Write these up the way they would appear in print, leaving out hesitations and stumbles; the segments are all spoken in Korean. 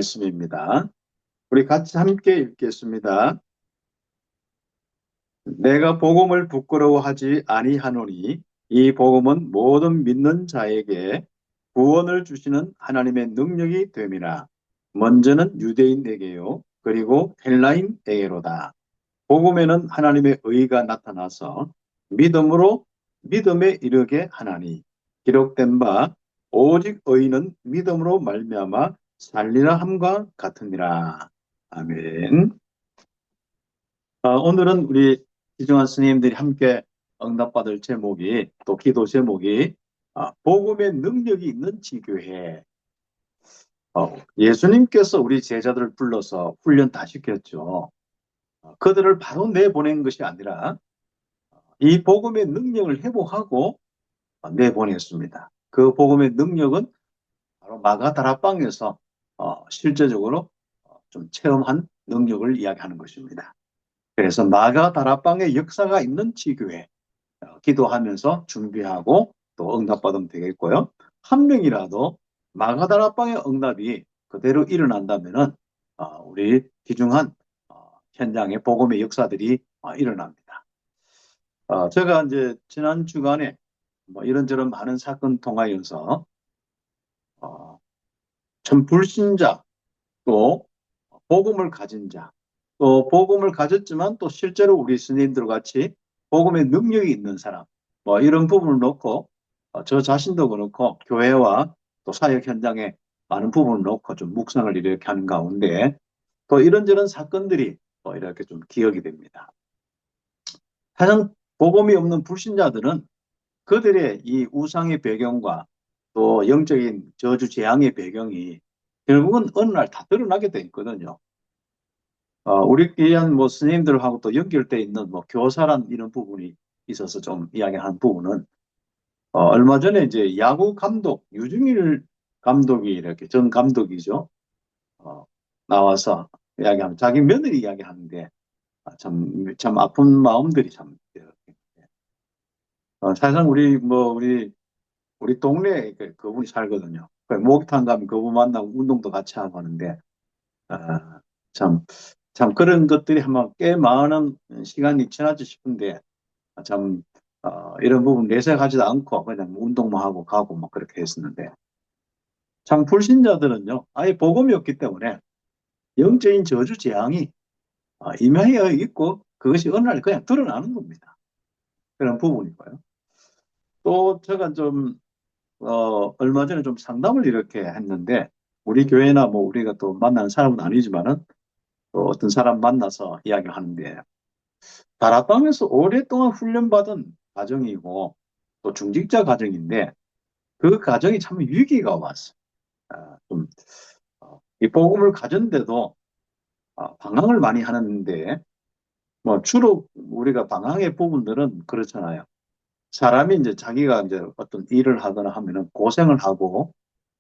말씀입니다. 우리 같이 함께 읽겠습니다. 내가 복음을 부끄러워하지 아니하노니 이 복음은 모든 믿는 자에게 구원을 주시는 하나님의 능력이 됨이라. 먼저는 유대인에게요, 그리고 헬라인에게로다. 복음에는 하나님의 의가 나타나서 믿음으로 믿음에 이르게 하나니, 기록된 바 오직 의인은 믿음으로 말미암아 살리라 함과 같으니라. 아멘. 오늘은 우리 지중한 스님들이 함께 응답받을 제목이, 또 기도 제목이 복음의 능력이 있는 지교회. 예수님께서 우리 제자들을 불러서 훈련 다 시켰죠. 그들을 바로 내보낸 것이 아니라 이 복음의 능력을 회복하고 내보냈습니다. 그 복음의 능력은 바로 마가다락방에서 실제적으로 좀 체험한 능력을 이야기하는 것입니다. 그래서 마가다락방의 역사가 있는 지교회, 기도하면서 준비하고 또 응답받으면 되겠고요. 한 명이라도 마가다락방의 응답이 그대로 일어난다면은 우리 귀중한 현장의 복음의 역사들이 일어납니다. 제가 이제 지난 주간에 이런저런 많은 사건 통하여서 참 불신자, 또 복음을 가진 자, 또 복음을 가졌지만 또 실제로 우리 스님들 같이 복음의 능력이 있는 사람, 이런 부분을 놓고 저 자신도 그렇고 교회와 또 사역 현장에 많은 부분을 놓고 좀 묵상을 이렇게 하는 가운데 또 이런저런 사건들이 이렇게 좀 기억이 됩니다. 가장 복음이 없는 불신자들은 그들의 이 우상의 배경과 또 영적인 저주 재앙의 배경이 결국은 어느 날 다 드러나게 돼 있거든요. 우리 귀한 스님들하고 또 연결되어 있는 교사란 이런 부분이 있어서 좀 이야기한 부분은 얼마 전에 이제 야구 감독 유중일 감독이 이렇게 전 감독이죠. 나와서 이야기하면 자기 며느리 이야기하는데 참 아픈 마음들이 참 사실상 우리 동네에 그분이 살거든요. 목욕탕 가면 그분 만나고 운동도 같이 하고 하는데 참 그런 것들이 한번 꽤 많은 시간이 지나지 싶은데 참 이런 부분 내색하지도 않고 그냥 운동만 하고 가고 그렇게 했었는데 참 불신자들은요 아예 복음이 없기 때문에 영적인 저주 재앙이 임하여 있고 그것이 어느 날 그냥 드러나는 겁니다. 그런 부분이고요. 또 제가 좀 얼마 전에 좀 상담을 이렇게 했는데 우리 교회나 우리가 또 만나는 사람은 아니지만은 또 어떤 사람 만나서 이야기를 하는데 다락방에서 오랫동안 훈련받은 가정이고 또 중직자 가정인데 그 가정이 참 위기가 왔어요. 이 복음을 가졌는데도 방황을 많이 하는데 주로 우리가 방황의 부분들은 그렇잖아요. 사람이 이제 자기가 이제 어떤 일을 하거나 하면은 고생을 하고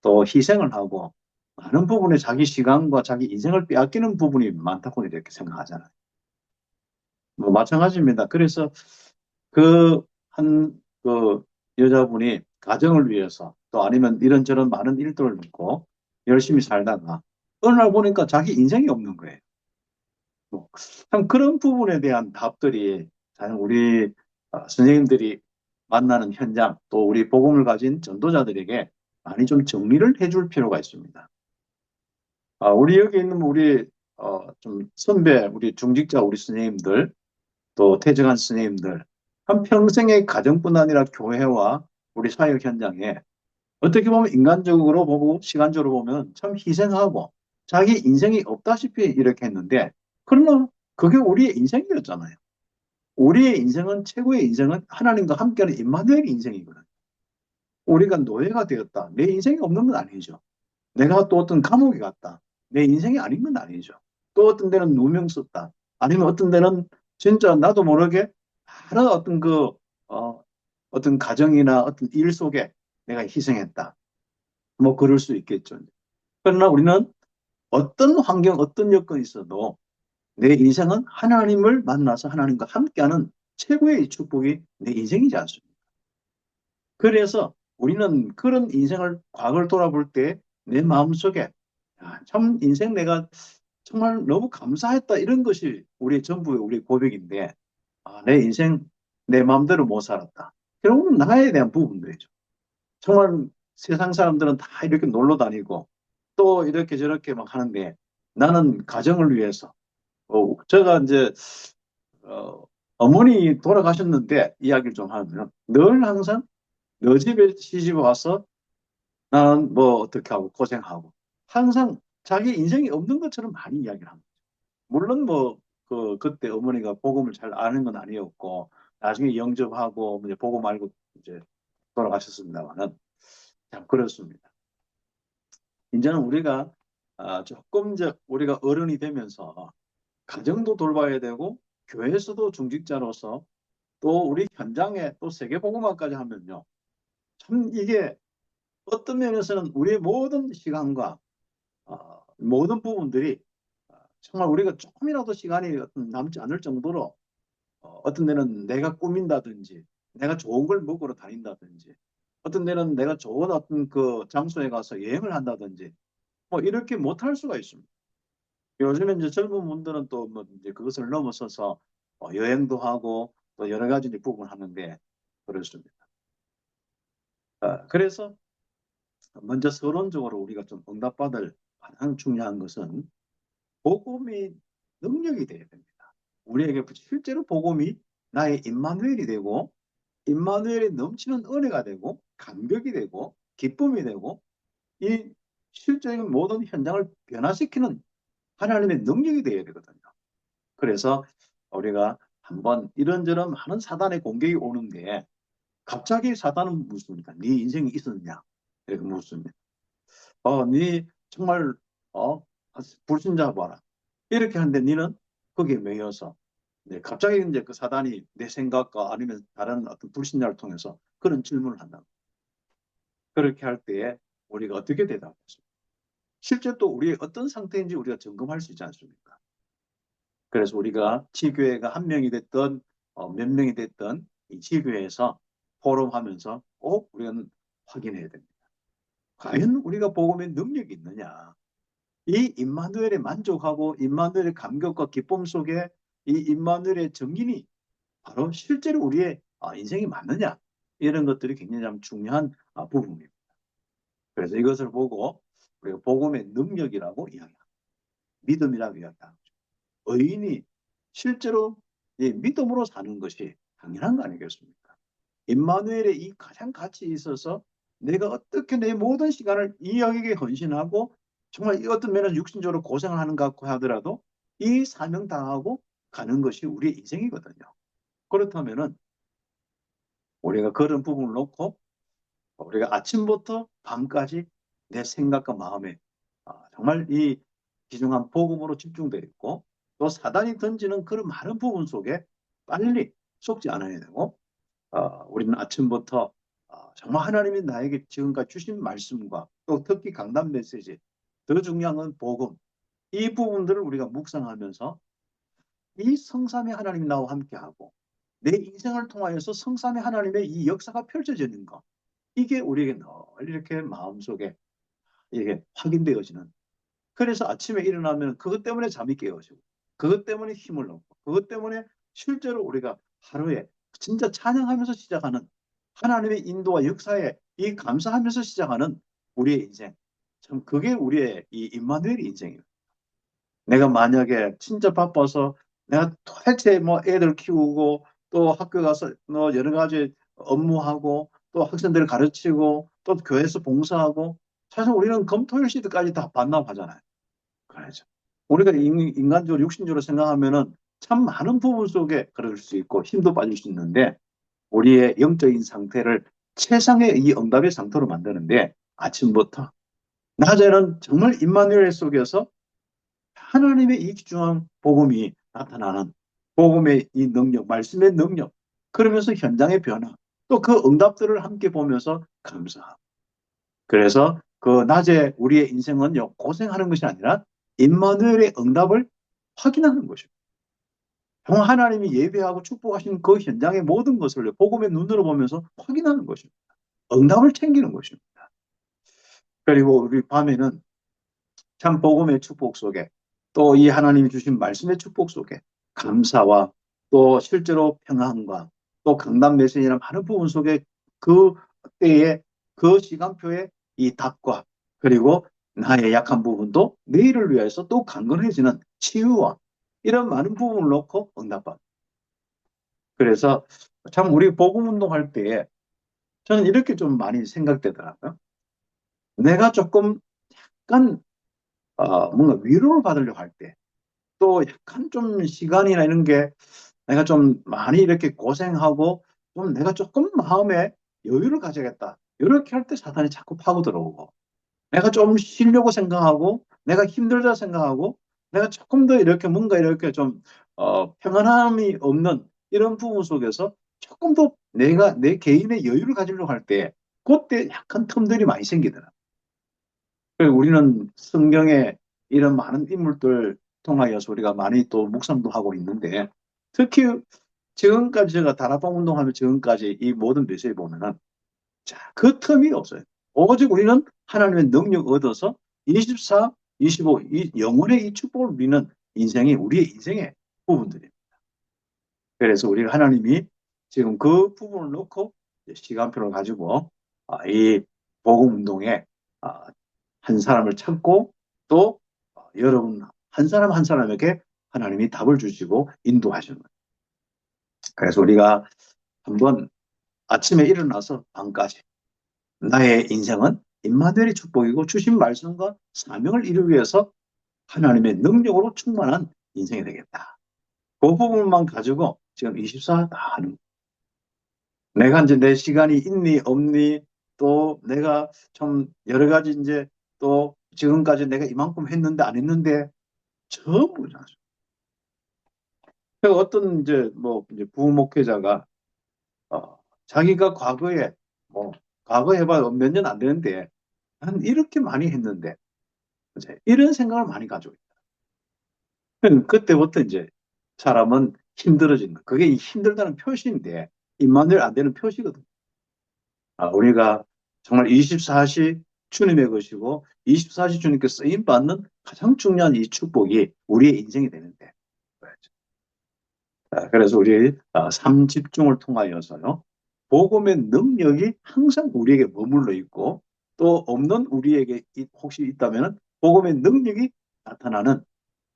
또 희생을 하고 많은 부분에 자기 시간과 자기 인생을 빼앗기는 부분이 많다고 이렇게 생각하잖아요. 마찬가지입니다. 그래서 그 여자분이 가정을 위해서 또 아니면 이런저런 많은 일들을 놓고 열심히 살다가 어느 날 보니까 자기 인생이 없는 거예요. 참 그런 부분에 대한 답들이 우리 선생님들이 만나는 현장 또 우리 복음을 가진 전도자들에게 많이 좀 정리를 해줄 필요가 있습니다. 우리 여기 있는 우리 좀 선배 우리 중직자 우리 선생님들 또 퇴직한 선생님들 한 평생의 가정뿐 아니라 교회와 우리 사역 현장에 어떻게 보면 인간적으로 보고 시간적으로 보면 참 희생하고 자기 인생이 없다시피 이렇게 했는데 그러나 그게 우리의 인생이었잖아요. 우리의 인생은 최고의 인생은 하나님과 함께하는 임마누엘의 인생이거든요. 우리가 노예가 되었다. 내 인생이 없는 건 아니죠. 내가 또 어떤 감옥에 갔다. 내 인생이 아닌 건 아니죠. 또 어떤 데는 누명 썼다. 아니면 어떤 데는 진짜 나도 모르게 다른 어떤 가정이나 어떤 일 속에 내가 희생했다. 그럴 수 있겠죠. 그러나 우리는 어떤 환경, 어떤 여건이 있어도 내 인생은 하나님을 만나서 하나님과 함께하는 최고의 축복이 내 인생이지 않습니까? 그래서 우리는 그런 인생을 과거를 돌아볼 때 내 마음속에 야, 참 인생 내가 정말 너무 감사했다 이런 것이 우리 전부의 우리 고백인데 내 인생 내 마음대로 못 살았다. 결국은 나에 대한 부분들이죠. 정말 세상 사람들은 다 이렇게 놀러 다니고 또 이렇게 저렇게 막 하는데 나는 가정을 위해서 제가 이제 어머니 돌아가셨는데 이야기를 좀 하면 늘 항상 너 집에 시집 와서 나는 뭐 어떻게 하고 고생하고 항상 자기 인생이 없는 것처럼 많이 이야기를 합니다. 물론 뭐 그때 어머니가 복음을 잘 아는 건 아니었고 나중에 영접하고 이제 복음 알고 이제 돌아가셨습니다만은 참 그렇습니다. 이제는 우리가 조금 이제 우리가 어른이 되면서 가정도 돌봐야 되고 교회에서도 중직자로서 또 우리 현장에 또 세계복음화까지 하면요. 참 이게 어떤 면에서는 우리의 모든 시간과 모든 부분들이 정말 우리가 조금이라도 시간이 남지 않을 정도로 어떤 데는 내가 꾸민다든지 내가 좋은 걸 먹으러 다닌다든지 어떤 데는 내가 좋은 어떤 그 장소에 가서 여행을 한다든지 뭐 이렇게 못할 수가 있습니다. 요즘에 이제 젊은 분들은 또 뭐 이제 그것을 넘어서서 여행도 하고 또 여러 가지 이제 부분을 하는데 그렇습니다. 그래서 먼저 서론적으로 우리가 좀 응답받을 가장 중요한 것은 복음이 능력이 되어야 됩니다. 우리에게 실제로 복음이 나의 임마누엘이 되고 임마누엘이 넘치는 은혜가 되고 감격이 되고 기쁨이 되고 이 실제적인 모든 현장을 변화시키는 하나님의 능력이 되어야 되거든요. 그래서 우리가 한번 이런저런 많은 사단의 공격이 오는데 갑자기 사단은 묻습니다. 네 인생이 있었냐? 이렇게 묻습니다. 네 정말 불신자 봐라. 이렇게 하는데 너는 거기에 매여서 갑자기 이제 그 사단이 내 생각과 아니면 다른 어떤 불신자를 통해서 그런 질문을 한다. 그렇게 할 때에 우리가 어떻게 대답했습니까? 실제 또 우리의 어떤 상태인지 우리가 점검할 수 있지 않습니까? 그래서 우리가 지교회가 한 명이 됐던 몇 명이 됐던 이 지교회에서 포럼하면서 꼭 우리가 확인해야 됩니다. 과연 우리가 복음의 능력이 있느냐? 이 임마누엘에 만족하고 임마누엘의 감격과 기쁨 속에 이 임마누엘의 정인이 바로 실제로 우리의 인생이 맞느냐? 이런 것들이 굉장히 좀 중요한 부분입니다. 그래서 이것을 보고 우리가 복음의 능력이라고 이야기합니다. 믿음이라고 이야기합니다. 의인이 실제로 이 믿음으로 사는 것이 당연한 거 아니겠습니까? 임마누엘의 이 가장 가치 있어서 내가 어떻게 내 모든 시간을 이 영역에 헌신하고 정말 어떤 면에서 육신적으로 고생을 하는 것 같고 하더라도 이 사명 당하고 가는 것이 우리의 인생이거든요. 그렇다면은 우리가 그런 부분을 놓고 우리가 아침부터 밤까지 내 생각과 마음에 정말 이 귀중한 복음으로 집중되어 있고 또 사단이 던지는 그런 많은 부분 속에 빨리 속지 않아야 되고 우리는 아침부터 정말 하나님이 나에게 지금까지 주신 말씀과 또 특히 강단 메시지 더 중요한 건 복음 이 부분들을 우리가 묵상하면서 이 성삼위 하나님이 나와 함께하고 내 인생을 통하여서 성삼위 하나님의 이 역사가 펼쳐지는 것 이게 우리에게 늘 이렇게 마음속에 이게 확인되어지는 그래서 아침에 일어나면 그것 때문에 잠이 깨어지고 그것 때문에 힘을 얻고 그것 때문에 실제로 우리가 하루에 진짜 찬양하면서 시작하는 하나님의 인도와 역사에 이 감사하면서 시작하는 우리의 인생 참 그게 우리의 이 임마누엘의 인생이에요. 내가 만약에 진짜 바빠서 내가 도대체 뭐 애들 키우고 또 학교 가서 뭐 여러 가지 업무하고 또 학생들을 가르치고 또 교회에서 봉사하고 사실 우리는 금토일 시드까지 다 반납하잖아요. 그렇죠. 우리가 인간적으로 육신적으로 생각하면은 참 많은 부분 속에 그럴 수 있고 힘도 빠질 수 있는데 우리의 영적인 상태를 최상의 이 응답의 상태로 만드는데 아침부터 낮에는 정말 임마누엘 속에서 하나님의 이 귀중한 복음이 나타나는 복음의 이 능력, 말씀의 능력, 그러면서 현장의 변화, 또 그 응답들을 함께 보면서 감사하고. 그래서 그 낮에 우리의 인생은요, 고생하는 것이 아니라 임마누엘의 응답을 확인하는 것입니다. 정말 하나님이 예배하고 축복하신 그 현장의 모든 것을 복음의 눈으로 보면서 확인하는 것입니다. 응답을 챙기는 것입니다. 그리고 우리 밤에는 참 복음의 축복 속에 또 이 하나님이 주신 말씀의 축복 속에 감사와 또 실제로 평안과 또 강단 메시지나 많은 부분 속에 그 때에 그 시간표에 이 답과 그리고 나의 약한 부분도 내일을 위해서 또 강건해지는 치유와 이런 많은 부분을 놓고 응답받는. 그래서 참 우리 복음 운동할 때에 저는 이렇게 좀 많이 생각되더라고요. 내가 조금 약간 뭔가 위로를 받으려고 할 때, 또 약간 좀 시간이나 이런 게 내가 좀 많이 이렇게 고생하고 좀 내가 조금 마음에 여유를 가져야겠다. 이렇게 할 때 사탄이 자꾸 파고 들어오고 내가 좀 쉬려고 생각하고 내가 힘들다 생각하고 내가 조금 더 이렇게 뭔가 이렇게 좀 평안함이 없는 이런 부분 속에서 조금 더 내가 내 개인의 여유를 가지려고 할 때 그때 약간 텀들이 많이 생기더라. 그리고 우리는 성경에 이런 많은 인물들 통하여서 우리가 많이 또 묵상도 하고 있는데 특히 지금까지 제가 다락방 운동하면 지금까지 이 모든 메시지 보면은 자, 그 틈이 없어요. 오직 우리는 하나님의 능력 얻어서 24, 25, 이 영혼의 이 축복을 누리는 인생이 우리의 인생의 부분들입니다. 그래서 우리가 하나님이 지금 그 부분을 놓고 시간표를 가지고 이 복음 운동에 아, 한 사람을 찾고 또 여러분 한 사람 한 사람에게 하나님이 답을 주시고 인도하시는 거예요. 그래서 우리가 한번 아침에 일어나서 밤까지 나의 인생은 임마누엘의 축복이고 주신 말씀과 사명을 이루기 위해서 하나님의 능력으로 충만한 인생이 되겠다. 그 부분만 가지고 지금 24 다 하는 내가 이제 내 시간이 있니 없니 또 내가 좀 여러 가지 이제 또 지금까지 내가 이만큼 했는데 안 했는데 전부 다. 어떤 이제 뭐 이제 부목회자가 자기가 과거에 뭐 과거 해봐야 몇 년 안 되는데 난 이렇게 많이 했는데 이제 이런 생각을 많이 가지고 있다. 그때부터 이제 사람은 힘들어진 거. 그게 힘들다는 표시인데 임마누엘 안 되는 표시거든. 우리가 정말 24시 주님의 것이고 24시 주님께 쓰임 받는 가장 중요한 이 축복이 우리의 인생이 되는데. 그래서 우리 삶 집중을 통하여서요. 복음의 능력이 항상 우리에게 머물러 있고 또 없는 우리에게 혹시 있다면 복음의 능력이 나타나는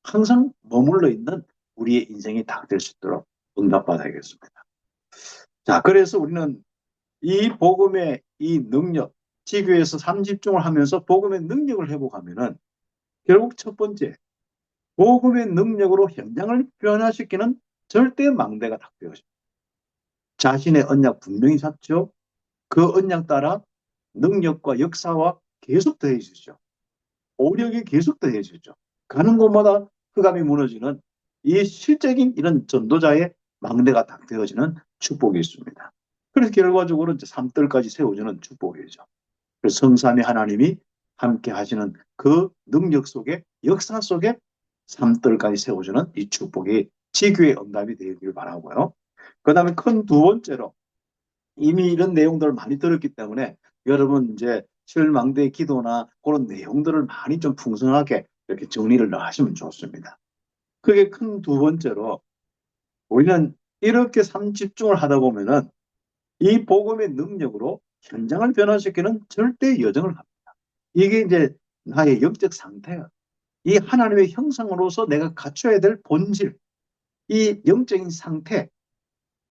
항상 머물러 있는 우리의 인생이 다 될 수 있도록 응답받아야겠습니다. 자, 그래서 우리는 이 복음의 이 능력, 지교에서 삶 집중을 하면서 복음의 능력을 회복하면은 결국 첫 번째, 복음의 능력으로 현장을 변화시키는 절대 망대가 닥되어집니다. 자신의 언약 분명히 잡죠. 그 언약 따라 능력과 역사와 계속 더해지죠. 오력이 계속 더해지죠. 가는 곳마다 흑암이 무너지는 이 실적인 이런 전도자의 망대가 딱 되어지는 축복이 있습니다. 그래서 결과적으로 이제 삼들까지 세워주는 축복이죠. 그래서 성삼위 하나님이 함께 하시는 그 능력 속에 역사 속에 삼들까지 세워주는 이 축복이 지교의 응답이 되길 바라고요. 그 다음에 큰 두 번째로 이미 이런 내용들을 많이 들었기 때문에 여러분 이제 실망대 기도나 그런 내용들을 많이 좀 풍성하게 이렇게 정리를 하시면 좋습니다. 그게 큰 두 번째로 우리는 이렇게 삶 집중을 하다 보면은 이 복음의 능력으로 현장을 변화시키는 절대 여정을 합니다. 이게 이제 나의 영적 상태야. 이 하나님의 형상으로서 내가 갖춰야 될 본질, 이 영적인 상태,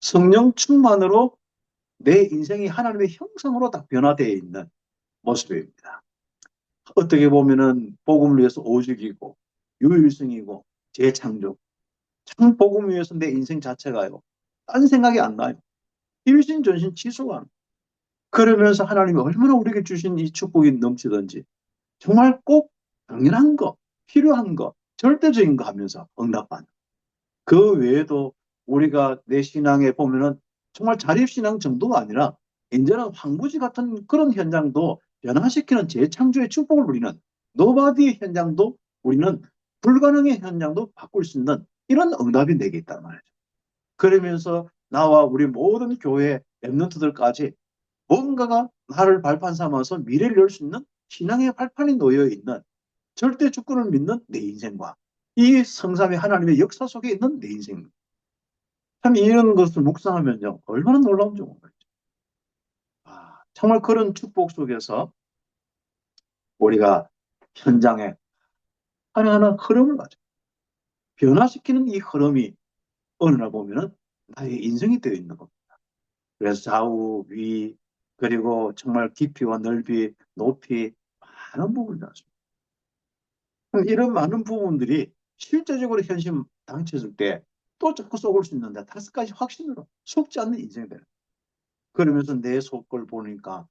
성령 충만으로 내 인생이 하나님의 형상으로 다 변화되어 있는 모습입니다. 어떻게 보면은 복음을 위해서 오직이고 유일성이고 재창조. 참 복음을 위해서 내 인생 자체가요. 딴 생각이 안 나요. 일신전신 치수가. 그러면서 하나님이 얼마나 우리에게 주신 이 축복이 넘치든지 정말 꼭 당연한 거, 필요한 거, 절대적인 거 하면서 응답받는. 그 외에도 우리가 내 신앙에 보면은 정말 자립신앙 정도가 아니라 이제는 황무지 같은 그런 현장도 변화시키는 재창조의 축복을 누리는 노바디의 현장도 우리는 불가능의 현장도 바꿀 수 있는 이런 응답이 내게 있단 말이죠. 그러면서 나와 우리 모든 교회 랩런트들까지 뭔가가 나를 발판 삼아서 미래를 열 수 있는 신앙의 발판이 놓여 있는 절대 주권을 믿는 내 인생과 이 성삼위 하나님의 역사 속에 있는 내 인생. 참 이런 것을 묵상하면요. 얼마나 놀라운지 모르겠죠. 정말 그런 축복 속에서 우리가 현장에 하나하나 흐름을 가져. 변화시키는 이 흐름이 어느 날 보면은 나의 인생이 되어 있는 겁니다. 그래서 좌우, 위, 그리고 정말 깊이와 넓이, 높이, 많은 부분이 나왔습니다. 이런 많은 부분들이 실제적으로 현실 당했을 때 또 자꾸 속을 수 있는데 5가지 확신으로 속지 않는 인생이 되는. 그러면서 내 속을 보니까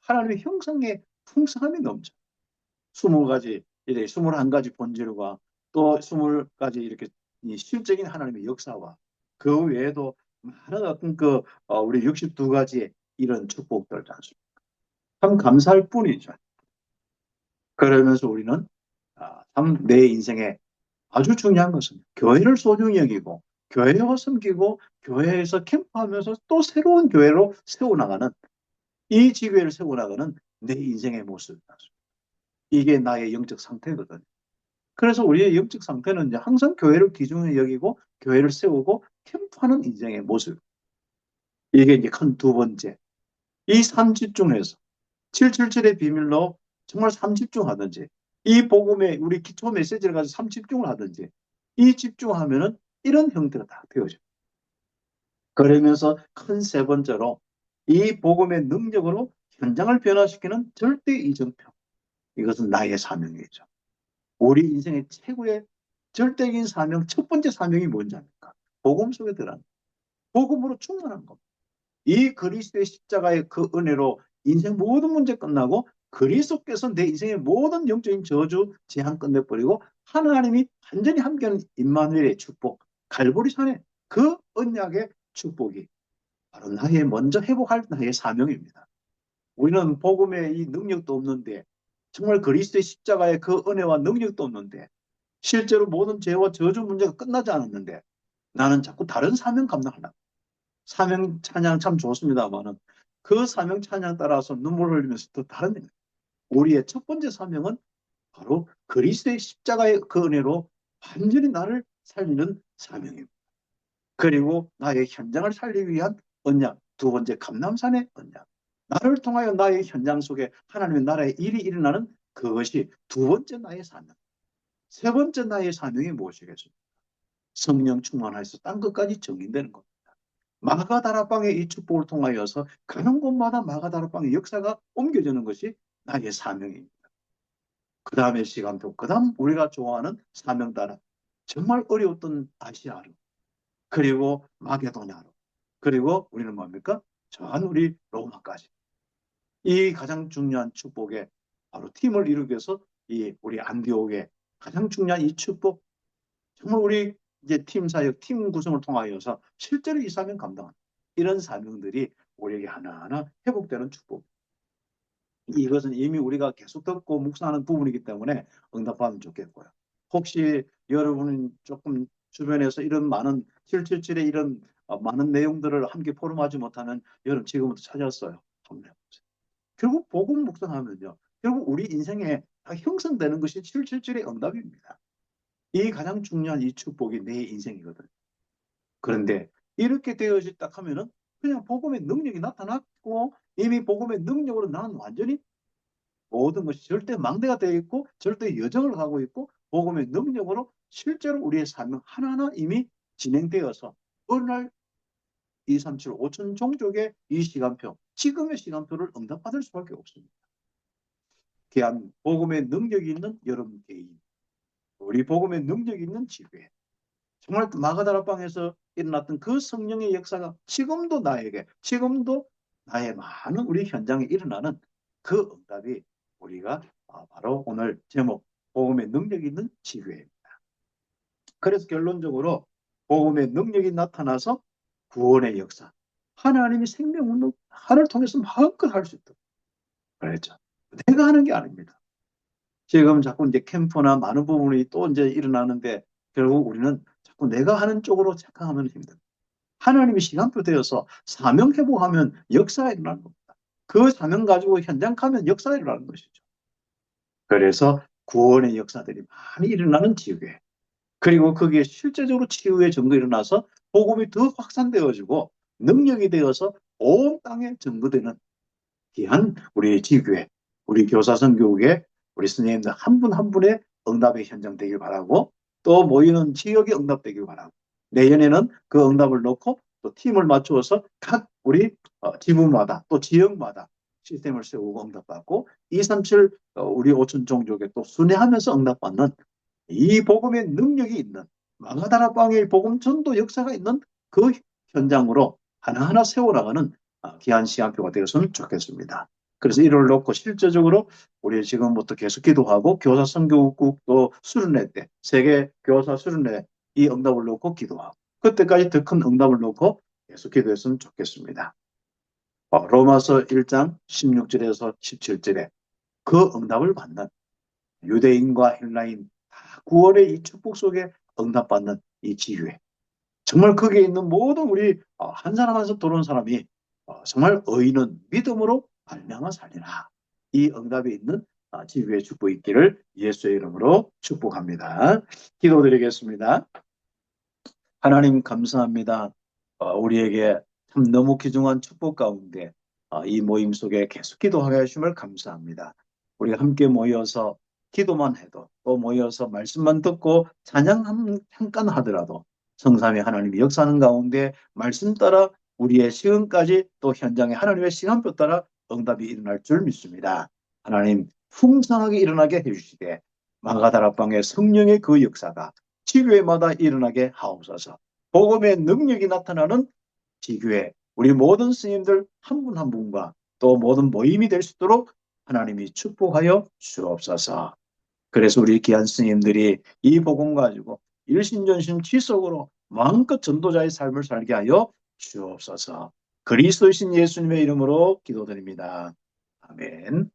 하나님의 형상의 풍성함이 넘쳐. 20가지, 이래 21가지 본질과 또 20가지 이렇게 이 실적인 하나님의 역사와 그 외에도 많은 어떤 우리 62가지의 이런 축복들 않습니까? 참 감사할 뿐이죠. 그러면서 우리는 참 내 인생에 아주 중요한 것은 교회를 소중히 여기고 교회와 섬기고 교회에서 캠프하면서 또 새로운 교회로 세워나가는 이 지교회를 세워나가는 내 인생의 모습이다. 이게 나의 영적 상태거든. 그래서 우리의 영적 상태는 이제 항상 교회를 기준으로 여기고 교회를 세우고 캠프하는 인생의 모습. 이게 이제 큰 두 번째. 이 삶 집중해서 777의 비밀로 정말 삶 집중하든지 이 복음의 우리 기초 메시지를 가지고 삶 집중을 하든지 이 집중하면은 이런 형태가 다 되어져. 그러면서 큰 세 번째로 이 복음의 능력으로 현장을 변화시키는 절대 이정표. 이것은 나의 사명이죠. 우리 인생의 최고의 절대적인 사명, 첫 번째 사명이 뭔지 압니까? 복음 속에 들어간 복음으로 충만한 겁니다. 이 그리스도의 십자가의 그 은혜로 인생 모든 문제 끝나고 그리스도께서 내 인생의 모든 영적인 저주, 재앙 끝내버리고 하나님이 완전히 함께하는 임마누엘의 축복, 갈보리산의 그 언약의 축복이 바로 나의 먼저 회복할 나의 사명입니다. 우리는 복음의 이 능력도 없는데 정말 그리스도의 십자가의 그 은혜와 능력도 없는데 실제로 모든 죄와 저주 문제가 끝나지 않았는데 나는 자꾸 다른 사명 감당하려고. 사명 찬양 참 좋습니다만은 그 사명 찬양 따라서 눈물 흘리면서 또 다른 일. 우리의 첫 번째 사명은 바로 그리스도의 십자가의 그 은혜로 완전히 나를 살리는 사명입니다. 그리고 나의 현장을 살리기 위한 언약. 두 번째 감람산의 언약. 나를 통하여 나의 현장 속에 하나님의 나라의 일이 일어나는 그것이 두 번째 나의 사명. 세 번째 나의 사명이 무엇이겠습니까? 성령 충만하여서 땅 끝까지 정인되는 겁니다. 마가다락방의 이 축복을 통하여서 가는 곳마다 마가다락방의 역사가 옮겨지는 것이 나의 사명입니다. 그 다음에 시간표, 그 다음 우리가 좋아하는 사명 따라 정말 어려웠던 아시아로, 그리고 마게도냐로, 그리고 우리는 뭡니까? 저한 우리 로마까지. 이 가장 중요한 축복에 바로 팀을 이루기 위해서 이 우리 안디옥의 가장 중요한 이 축복, 정말 우리 이제 팀 사역, 팀 구성을 통하여서 실제로 이 사명 감당하는 이런 사명들이 우리에게 하나하나 회복되는 축복. 이것은 이미 우리가 계속 듣고 묵상하는 부분이기 때문에 응답하면 좋겠고요. 혹시 여러분은 조금 주변에서 이런 많은 777의 이런 많은 내용들을 함께 포럼하지 못하면 여러분 지금부터 찾았어요. 한번 해보세요. 결국 복음 묵상하면요. 결국 우리 인생에 다 형성되는 것이 777의 응답입니다. 이 가장 중요한 이 축복이 내 인생이거든. 그런데 이렇게 되어졌다 하면은 그냥 복음의 능력이 나타났고 이미 복음의 능력으로 나는 완전히 모든 것이 절대 망대가 되어 있고 절대 여정을 가고 있고 복음의 능력으로 실제로 우리의 삶은 하나하나 이미 진행되어서 어느 날 237, 5천 종족의 이 시간표, 지금의 시간표를 응답받을 수밖에 없습니다. 귀한 복음의 능력이 있는 여러분 개인, 우리 복음의 능력이 있는 지교회, 정말 마가다락방에서 일어났던 그 성령의 역사가 지금도 나에게, 지금도 나의 많은 우리 현장에 일어나는 그 응답이 우리가 바로 오늘 제목 복음의 능력이 있는 지교회입니다. 그래서 결론적으로 복음의 능력이 나타나서 구원의 역사, 하나님이 생명 운동 하나를 통해서 마음껏 할 수 있도록 그랬죠. 내가 하는 게 아닙니다. 지금 자꾸 이제 캠프나 많은 부분이 또 이제 일어나는데 결국 우리는 자꾸 내가 하는 쪽으로 착각하면 힘듭니다. 하나님이 시간표 되어서 사명 회복하면 역사가 일어나는 겁니다. 그 사명 가지고 현장 가면 역사가 일어나는 것이죠. 그래서 구원의 역사들이 많이 일어나는 지교회. 그리고 거기에 실제적으로 치유의 전거 일어나서 복음이 더 확산되어지고 능력이 되어서 온 땅에 전거되는 귀한 우리 지교회, 우리 교사선교회, 우리 선생님들 한 분 한 분의 응답의 현장 되길 바라고, 또 모이는 지역의 응답 되길 바라고, 내년에는 그 응답을 놓고 또 팀을 맞추어서 각 우리 지부마다 또 지역마다 시스템을 세우고 응답받고 237 우리 오천 종족에 또 순회하면서 응답받는 이 복음의 능력이 있는 마가다라방의 복음 전도 역사가 있는 그 현장으로 하나하나 세워나가는 귀한 시간표가 되었으면 좋겠습니다. 그래서 이를 놓고 실제적으로 우리 지금부터 계속 기도하고 교사 선교국도 수련회 때 세계 교사 수련회 이 응답을 놓고 기도하고 그때까지 더 큰 응답을 놓고 계속 기도했으면 좋겠습니다. 로마서 1장 16절에서 17절에 그 응답을 받는 유대인과 헬라인 다 구원의 이 축복 속에 응답받는 이 지유에 정말 거기에 있는 모든 우리 한 사람 한 사람 들어온 사람이 정말 의인은 믿음으로 말미암아 살리라. 이 응답에 있는 지유의 축복이 있기를 예수의 이름으로 축복합니다. 기도드리겠습니다. 하나님 감사합니다. 우리에게 참 너무 귀중한 축복 가운데 이 모임 속에 계속 기도하게 하심을 감사합니다. 우리가 함께 모여서 기도만 해도 또 모여서 말씀만 듣고 찬양 잠깐 하더라도 성삼위 하나님이 역사하는 가운데 말씀 따라 우리의 시간까지 또 현장에 하나님의 시간표 따라 응답이 일어날 줄 믿습니다. 하나님 풍성하게 일어나게 해주시되 마가다락방의 성령의 그 역사가 지교회마다 일어나게 하옵소서. 복음의 능력이 나타나는 지교회 우리 모든 스님들 한 분 한 분과 또 모든 모임이 될 수 있도록 하나님이 축복하여 주옵소서. 그래서 우리 귀한 스님들이 이 복음 가지고 일신전심 지속으로 마음껏 전도자의 삶을 살게 하여 주옵소서. 그리스도이신 예수님의 이름으로 기도드립니다. 아멘.